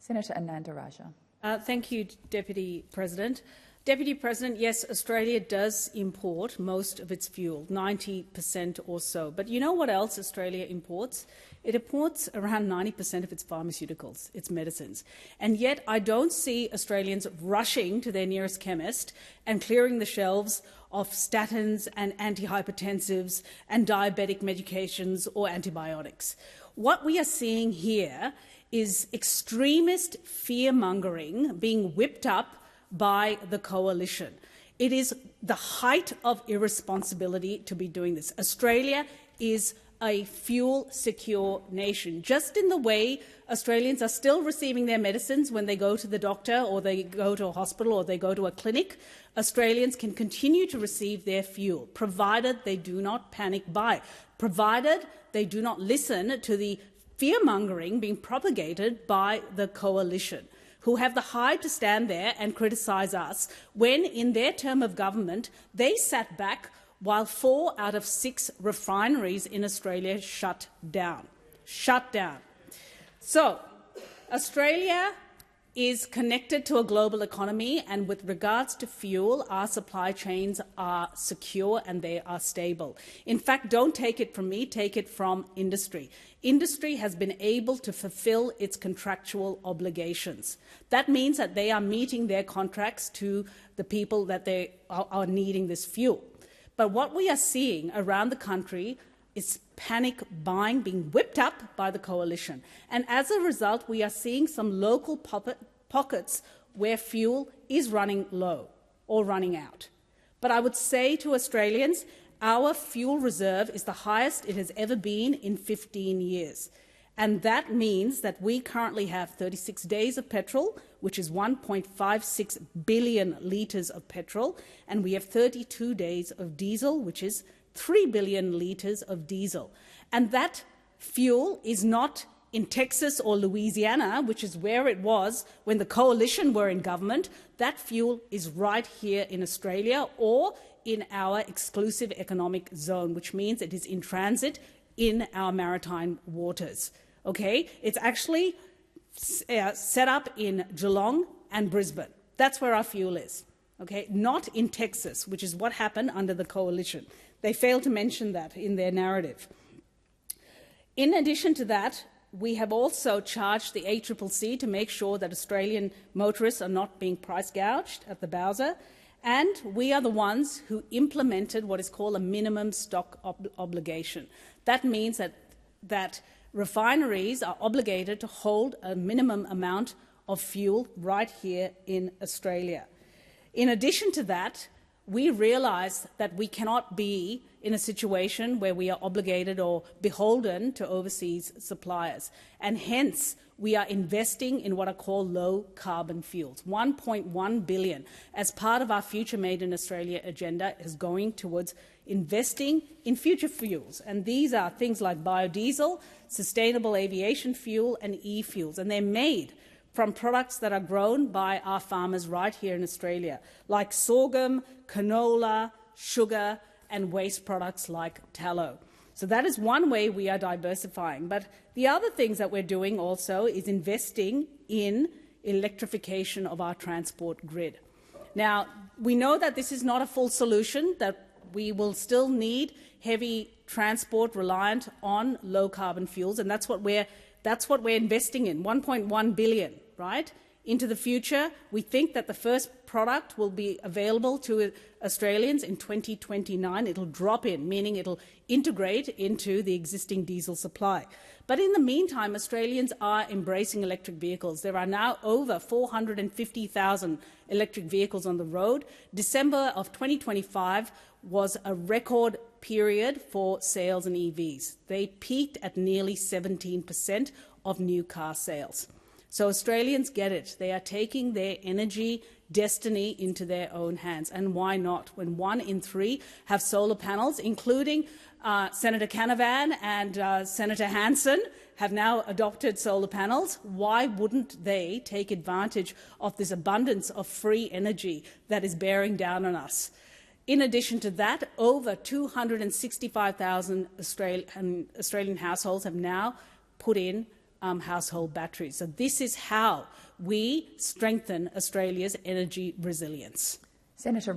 Senator Ananda-Rajah. Thank you, Deputy President. Deputy President, yes, Australia does import most of its fuel, 90% or so. But you know what else Australia imports? It imports around 90% of its pharmaceuticals, its medicines. And yet I don't see Australians rushing to their nearest chemist and clearing the shelves of statins and antihypertensives and diabetic medications or antibiotics. What we are seeing here is extremist fear-mongering being whipped up by the coalition. It is the height of irresponsibility to be doing this. Australia is a fuel-secure nation, just in the way Australians are still receiving their medicines when they go to the doctor or they go to a hospital or they go to a clinic. Australians can continue to receive their fuel, provided they do not panic buy, provided they do not listen to the fear-mongering being propagated by the coalition, who have the hide to stand there and criticise us when, in their term of government, they sat back while 4 out of 6 refineries in Australia shut down. So, Australia is connected to a global economy, and with regards to fuel, our supply chains are secure and they are stable. In fact, don't take it from me, take it from industry. Industry has been able to fulfill its contractual obligations. That means that they are meeting their contracts to the people that they are needing this fuel. But what we are seeing around the country is panic buying being whipped up by the coalition. And as a result, we are seeing some local pockets where fuel is running low or running out. But I would say to Australians, our fuel reserve is the highest it has ever been in 15 years. And that means that we currently have 36 days of petrol, which is 1.56 billion litres of petrol, and we have 32 days of diesel, which is 3 billion litres of diesel. And that fuel is not in Texas or Louisiana, which is where it was when the coalition were in government. That fuel is right here in Australia or in our exclusive economic zone, which means it is in transit in our maritime waters. Okay? It's actually set up in Geelong and Brisbane. That's where our fuel is. Okay? Not in Texas, which is what happened under the coalition. They failed to mention that in their narrative. In addition to that, we have also charged the ACCC to make sure that Australian motorists are not being price gouged at the Bowser, and we are the ones who implemented what is called a minimum stock obligation. That means that refineries are obligated to hold a minimum amount of fuel right here in Australia. In addition to that, we realise that we cannot be in a situation where we are obligated or beholden to overseas suppliers, and hence we are investing in what are called low-carbon fuels. 1.1 billion as part of our Future Made in Australia agenda is going towards investing in future fuels, and these are things like biodiesel, sustainable aviation fuel and e-fuels, and they're made from products that are grown by our farmers right here in Australia, like sorghum, canola, sugar, and waste products like tallow. So that is one way we are diversifying. But the other things that we're doing also is investing in electrification of our transport grid. Now, we know that this is not a full solution, that we will still need heavy transport reliant on low-carbon fuels, and that's what we're investing in, 1.1 billion, right? Into the future, we think that the first product will be available to Australians in 2029. It'll drop in, meaning it'll integrate into the existing diesel supply. But in the meantime, Australians are embracing electric vehicles. There are now over 450,000 electric vehicles on the road. December of 2025 was a record period for sales in EVs. They peaked at nearly 17% of new car sales. So Australians get it. They are taking their energy destiny into their own hands. And why not? When 1 in 3 have solar panels, including Senator Canavan and Senator Hanson have now adopted solar panels, why wouldn't they take advantage of this abundance of free energy that is bearing down on us? In addition to that, over 265,000 Australian households have now put in household batteries. So this is how we strengthen Australia's energy resilience. Senator